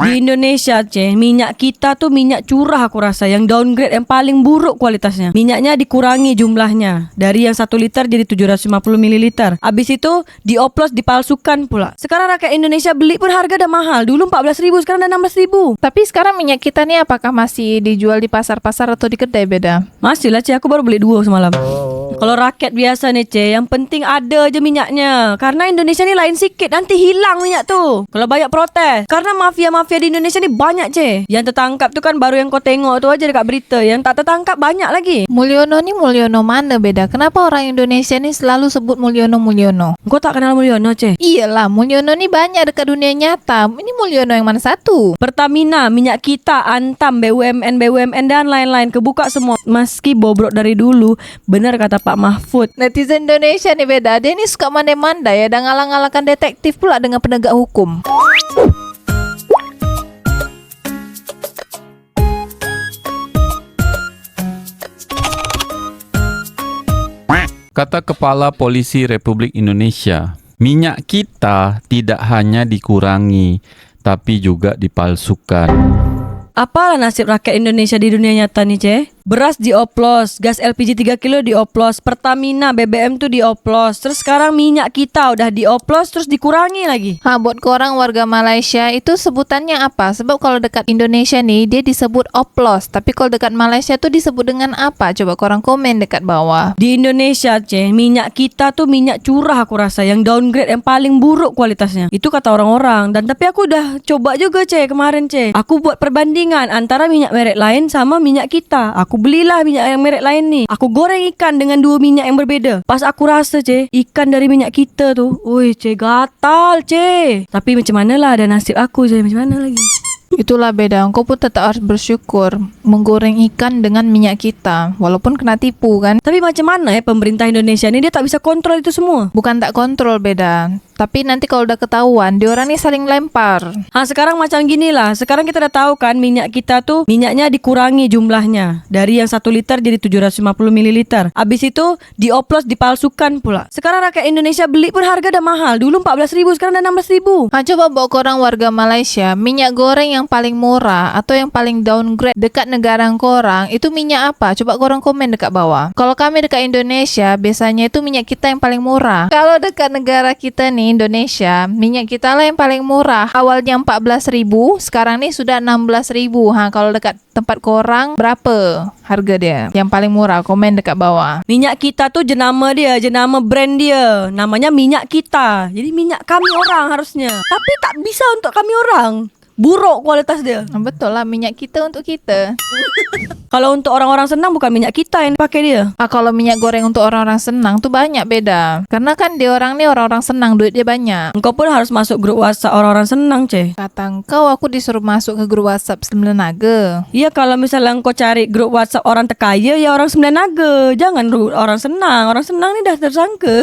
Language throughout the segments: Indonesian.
Di Indonesia, minyak kita tuh minyak curah aku rasa. Yang downgrade, yang paling buruk kualitasnya. Minyaknya dikurangi jumlahnya. Dari yang 1 liter jadi 750 ml. Habis itu dioplos, dipalsukan pula. Sekarang rakyat Indonesia beli pun harga udah mahal. Dulu 14.000, sekarang udah 16.000. Tapi sekarang minyak kita nih apakah masih dijual di pasar-pasar atau di kedai beda? Masih lah, aku baru beli 2 semalam. Kalau rakyat biasa nih, yang penting ada aja minyaknya. Karena Indonesia ni lain sikit, nanti hilang minyak tu. Kalau banyak protes. Karena mafia-mafia di Indonesia ni banyak, Yang tertangkap tu kan baru yang kau tengok tu aja dekat berita. Yang tak tertangkap banyak lagi. Mulyono ni Mulyono mana beda? Kenapa orang Indonesia ni selalu sebut Mulyono? Kau tak kenal Mulyono, Iyalah, Mulyono ni banyak dekat dunia nyata. Ini Mulyono yang mana satu? Pertamina, minyak kita, Antam, BUMN dan lain-lain kebuka semua. Meski bobrok dari dulu, benar kata Pak Mahfud. Netizen Indonesia ni beda. Dia ni suka mandai-mandai ya, dan ngalang-ngalangkan detektif pula dengan penegak hukum. Kata Kepala Polisi Republik Indonesia, minyak kita tidak hanya dikurangi, tapi juga dipalsukan. Apalah nasib rakyat Indonesia di dunia nyata nih, Beras dioplos, gas LPG 3 kilo dioplos, Pertamina, BBM tuh dioplos. Terus sekarang minyak kita udah dioplos terus dikurangi lagi. Buat korang warga Malaysia itu sebutannya apa? Sebab kalau dekat Indonesia nih dia disebut oplos, tapi kalau dekat Malaysia tuh disebut dengan apa? Coba korang komen dekat bawah. Di Indonesia, minyak kita tuh minyak curah aku rasa. Yang downgrade, yang paling buruk kualitasnya. Itu kata orang-orang. Dan tapi aku udah coba juga, kemarin, Aku buat perbandingan antara minyak merek lain sama minyak kita. Aku belilah minyak yang merek lain nih. Aku goreng ikan dengan 2 minyak yang berbeza. Pas aku rasa, ikan dari minyak kita tu, gatal, Tapi macam manalah, ada nasib aku, macam mana lagi? Itulah beda. Engkau pun tetap harus bersyukur menggoreng ikan dengan minyak kita, walaupun kena tipu kan. Tapi macam mana pemerintah Indonesia ni dia tak bisa kontrol itu semua. Bukan tak kontrol beda, tapi nanti kalau udah ketahuan diorang ni saling lempar. Sekarang macam gini lah. Sekarang kita dah tahu kan minyak kita tu minyaknya dikurangi jumlahnya. Dari yang 1 liter jadi 750 ml. Habis itu dioplos, dipalsukan pula. Sekarang rakyat Indonesia beli pun harga dah mahal. Dulu 14.000, sekarang dah 16.000. Coba bawa korang warga Malaysia, minyak goreng yang paling murah atau yang paling downgrade dekat negara korang itu minyak apa? Coba korang komen dekat bawah. Kalau kami dekat Indonesia, biasanya itu minyak kita yang paling murah. Kalau dekat negara kita nih Indonesia, minyak kita lah yang paling murah. Awalnya 14.000, sekarang nih sudah 16.000. Kalau dekat tempat korang berapa harga dia? Yang paling murah, komen dekat bawah. Minyak kita tuh jenama brand dia. Namanya minyak kita. Jadi minyak kami orang harusnya. Tapi tak bisa untuk kami orang. Buruk kualitas dia. Betul lah, minyak kita untuk kita. Kalau untuk orang-orang senang bukan minyak kita yang pakai dia. Kalau minyak goreng untuk orang-orang senang tuh banyak beda. Karena kan dia orang nih orang-orang senang, duit dia banyak. Engkau pun harus masuk grup WhatsApp orang-orang senang, Kata engkau aku disuruh masuk ke grup WhatsApp Sembilan Naga. Iya, kalau misalnya engkau cari grup WhatsApp orang terkaya, ya orang Sembilan Naga. Jangan orang senang. Orang senang ni dah tersangka.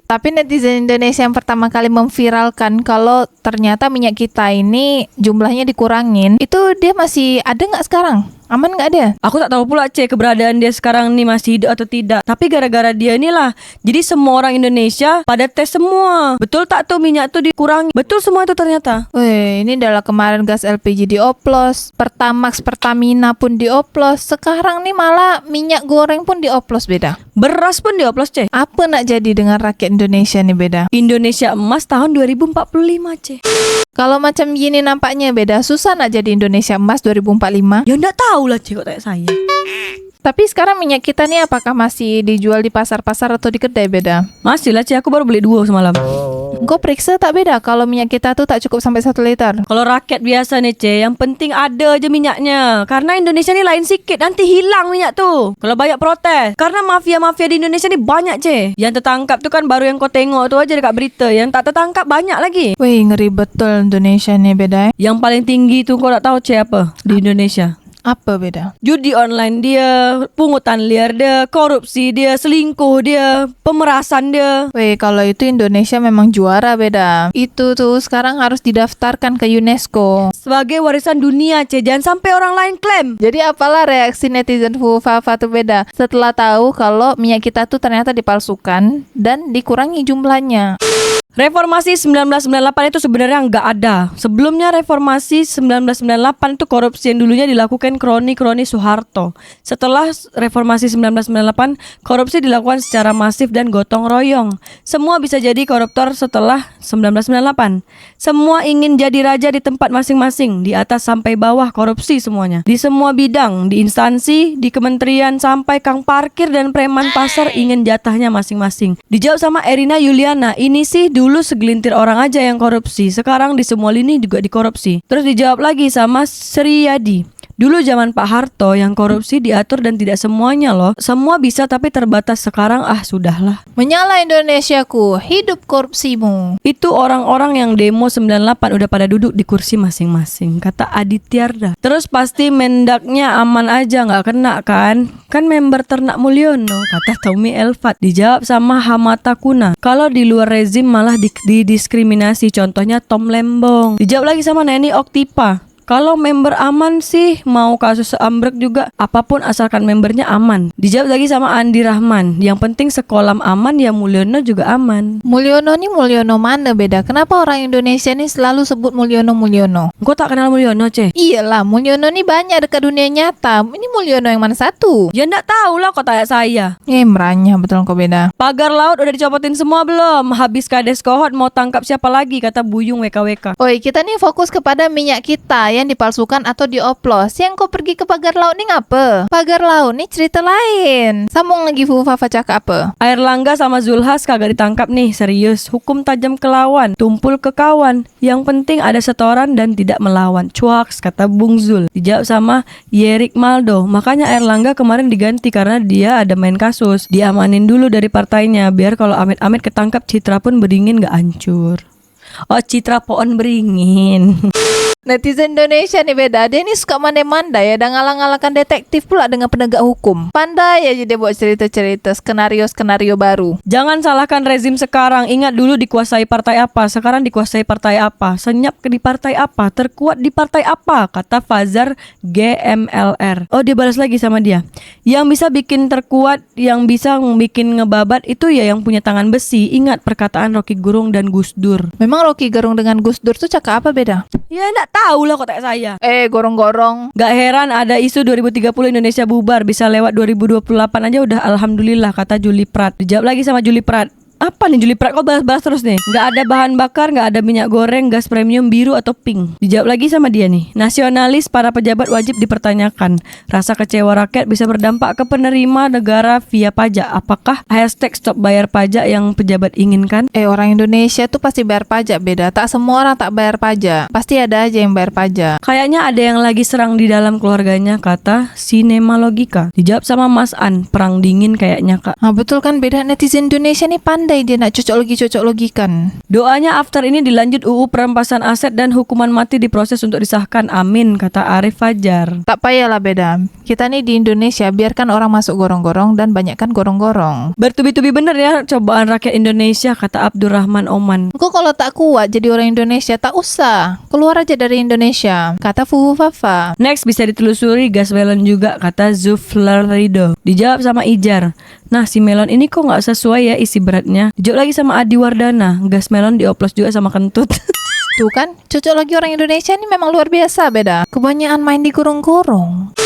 Tapi netizen Indonesia yang pertama kali memviralkan kalau ternyata minyak kita ini jumlahnya dikurangin, itu dia masih ada nggak sekarang? Aman nggak dia? Aku tak tahu pula keberadaan dia sekarang ni masih hidup atau tidak. Tapi gara-gara dia ni lah, jadi semua orang Indonesia pada tes semua. Betul tak tuh minyak tuh dikurangi? Betul semua itu ternyata. Ini adalah kemarin gas LPG dioplos, Pertamax, Pertamina pun dioplos. Sekarang nih malah minyak goreng pun dioplos beda. Beras pun dioplos, Apa nak jadi dengan rakyat Indonesia nih beda? Indonesia emas tahun 2045, Kalau macam gini nampaknya beda. Susah nak jadi Indonesia emas 2045? Ya ndak tahulah, kok tanya saya. Tapi sekarang minyak kita nih apakah masih dijual di pasar-pasar atau di kedai beda? Masih lah, aku baru beli 2 semalam. Engkau periksa tak beda kalau minyak kita tuh tak cukup sampai 1 liter? Kalau rakyat biasa nih, yang penting ada aja minyaknya. Karena Indonesia ni lain sikit, nanti hilang minyak tu. Kalau banyak protes. Karena mafia-mafia di Indonesia ni banyak, Yang tertangkap tu kan baru yang kau tengok tu aja dekat berita. Yang tak tertangkap banyak lagi. Ngeri betul Indonesia ni beda. Yang paling tinggi tu kau tak tahu, apa di Indonesia? Apa beda? Judi online dia, pungutan liar dia, korupsi dia, selingkuh dia, pemerasan dia. Kalau itu Indonesia memang juara beda. Itu tuh sekarang harus didaftarkan ke UNESCO sebagai warisan dunia, jangan sampai orang lain klaim. Jadi apalah reaksi netizen Fafa tuh beda setelah tahu kalau minyak kita tuh ternyata dipalsukan dan dikurangi jumlahnya. Reformasi 1998 itu sebenarnya nggak ada. Sebelumnya reformasi 1998 itu korupsi yang dulunya dilakukan kroni-kroni Soeharto. Setelah reformasi 1998, korupsi dilakukan secara masif dan gotong royong. Semua bisa jadi koruptor setelah 1998. Semua ingin jadi raja di tempat masing-masing, di atas sampai bawah korupsi semuanya. Di semua bidang, di instansi, di kementerian, sampai kang parkir dan preman pasar ingin jatahnya masing-masing. Dijawab sama Erina Yuliana, ini sih dulu segelintir orang aja yang korupsi, sekarang di semua lini juga dikorupsi. Terus dijawab lagi sama Sri Yadi, dulu zaman Pak Harto yang korupsi diatur dan tidak semuanya loh. Semua bisa tapi terbatas, sekarang sudahlah. Menyala Indonesiaku, hidup korupsimu. Itu orang-orang yang demo 98 udah pada duduk di kursi masing-masing, kata Adityarda. Terus pasti Mendaknya aman aja nggak kena kan? Kan member Ternak Mulyono, kata Tommy Elfat. Dijawab sama Hamata Kuna, kalau di luar rezim malah didiskriminasi, contohnya Tom Lembong. Dijawab lagi sama Neni Oktipa, kalau member aman sih, mau kasus seambrek juga, apapun asalkan membernya aman. Dijawab lagi sama Andi Rahman, yang penting sekolah aman ya Mulyono juga aman. Mulyono nih Mulyono mana beda? Kenapa orang Indonesia nih selalu sebut Mulyono? Gue tak kenal Mulyono, Ceh. Iyalah, Mulyono nih banyak dekat dunia nyata. Ini Mulyono yang mana satu? Ya ndak tahu lah kok tanya saya. Merahnya betul kok beda. Pagar laut udah dicopotin semua belum? Habis kades kohot mau tangkap siapa lagi, kata Buyung WKWK. Oi, kita nih fokus kepada minyak kita yang dipalsukan atau dioplos. Yang kau pergi ke pagar laut nih ngapa? Pagar laut nih cerita lain. Sambung lagi Fafa cakap apa? Air Langga sama Zulhas kagak ditangkap nih, serius. Hukum tajam ke lawan, tumpul ke kawan. Yang penting ada setoran dan tidak melawan. Cuaks, kata Bung Zul. Dijawab sama Yerik Maldo, makanya Air Langga kemarin diganti karena dia ada main kasus. Diamanin dulu dari partainya, biar kalau amit-amit ketangkap citra pun beringin gak hancur. Oh, citra pohon beringin. Netizen Indonesia nih beda. Dia ini suka mandai-mandai ya, dan ngalang-ngalakan detektif pula dengan penegak hukum. Pandai aja dia buat cerita-cerita, skenario-skenario baru. Jangan salahkan rezim sekarang. Ingat dulu dikuasai partai apa, sekarang dikuasai partai apa. Senyap di partai apa, terkuat di partai apa, kata Fazar GMLR. Oh, dia balas lagi sama dia. Yang bisa bikin terkuat, yang bisa bikin ngebabat itu ya yang punya tangan besi. Ingat perkataan Rocky Gerung dan Gus Dur. Memang Rocky Gerung dengan Gus Dur tuh cakap apa beda? Ya enggak tahu lah kok tanya saya. Gorong-gorong. Gak heran ada isu 2030 Indonesia bubar, bisa lewat 2028 aja udah alhamdulillah, kata Juli Prat. Dijawab lagi sama Juli Prat. Apa nih Juli Prat kok bahas-bahas terus nih? Gak ada bahan bakar, gak ada minyak goreng, gas premium biru atau pink. Dijawab lagi sama dia nih. Nasionalis para pejabat wajib dipertanyakan. Rasa kecewa rakyat bisa berdampak ke penerima negara via pajak. Apakah hashtag stop bayar pajak yang pejabat inginkan? Orang Indonesia tuh pasti bayar pajak beda. Tak semua orang tak bayar pajak. Pasti ada aja yang bayar pajak. Kayaknya ada yang lagi serang di dalam keluarganya, kata Sinema Logika. Dijawab sama Mas An, perang dingin kayaknya kak. Betul kan, beda. Netizen Indonesia nih pandai, dia nak cocok logikan. Doanya after ini dilanjut UU perampasan aset dan hukuman mati diproses untuk disahkan. Amin, kata Arif Fajar. Tak payahlah beda. Kita nih di Indonesia biarkan orang masuk gorong-gorong dan banyakkan gorong-gorong. Bertubi-tubi bener ya cobaan rakyat Indonesia, kata Abdurrahman Oman. Kok kalau tak kuat jadi orang Indonesia, tak usah. Keluar aja dari Indonesia, kata Fuhu Fafa. Next bisa ditelusuri gas melon juga, kata Zuflar Rido. Dijawab sama Ijar. Nah, si melon ini kok nggak sesuai ya isi beratnya. Dijawab lagi sama Adi Wardana. Gas melon dioplos juga sama kentut. Tuh kan, cocok lagi orang Indonesia ini memang luar biasa beda. Kebanyakan main di gorong-gorong.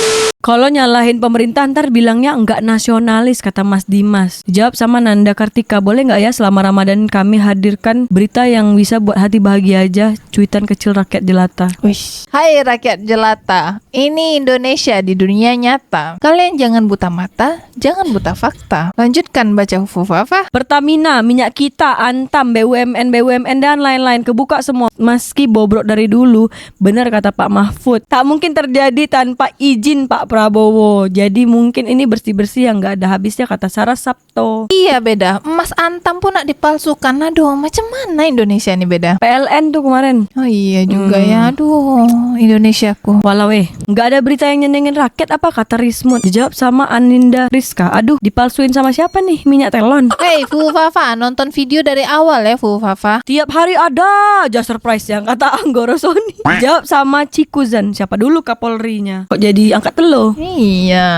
Kalau nyalahin pemerintah ntar bilangnya enggak nasionalis, kata Mas Dimas. Dijawab sama Nanda Kartika, boleh nggak ya selama Ramadan kami hadirkan berita yang bisa buat hati bahagia aja, cuitan kecil rakyat jelata. Wish. Hai rakyat jelata, ini Indonesia di dunia nyata. Kalian jangan buta mata, jangan buta fakta. Lanjutkan baca Fufu Fafa. Pertamina, minyak kita, Antam, BUMN dan lain-lain kebuka semua. Meski bobrok dari dulu, benar kata Pak Mahfud, tak mungkin terjadi tanpa izin Pak Prabowo. Jadi mungkin ini bersih-bersih yang gak ada habisnya, kata Sarah Sabto. Iya beda, emas Antam pun nak dipalsukan. Aduh, macam mana Indonesia ini beda? PLN tuh kemarin. Oh iya juga ya, aduh Indonesiaku. Walau gak ada berita yang nyenengin rakyat apa, kata Rismut. Dijawab sama Aninda Rizka. Aduh, dipalsuin sama siapa nih minyak telon? Hey Fufu Fafa, nonton video dari awal ya Fufu Fafa. Tiap hari ada aja surprise yang kata Anggoro Sony. Dijawab sama Cikuzan. Siapa dulu Kapolrinya? Kok jadi angkat telur? Iya.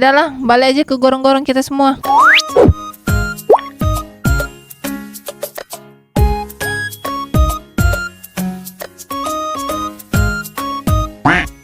Dah lah, balik aja ke gorong-gorong kita semua. Quack.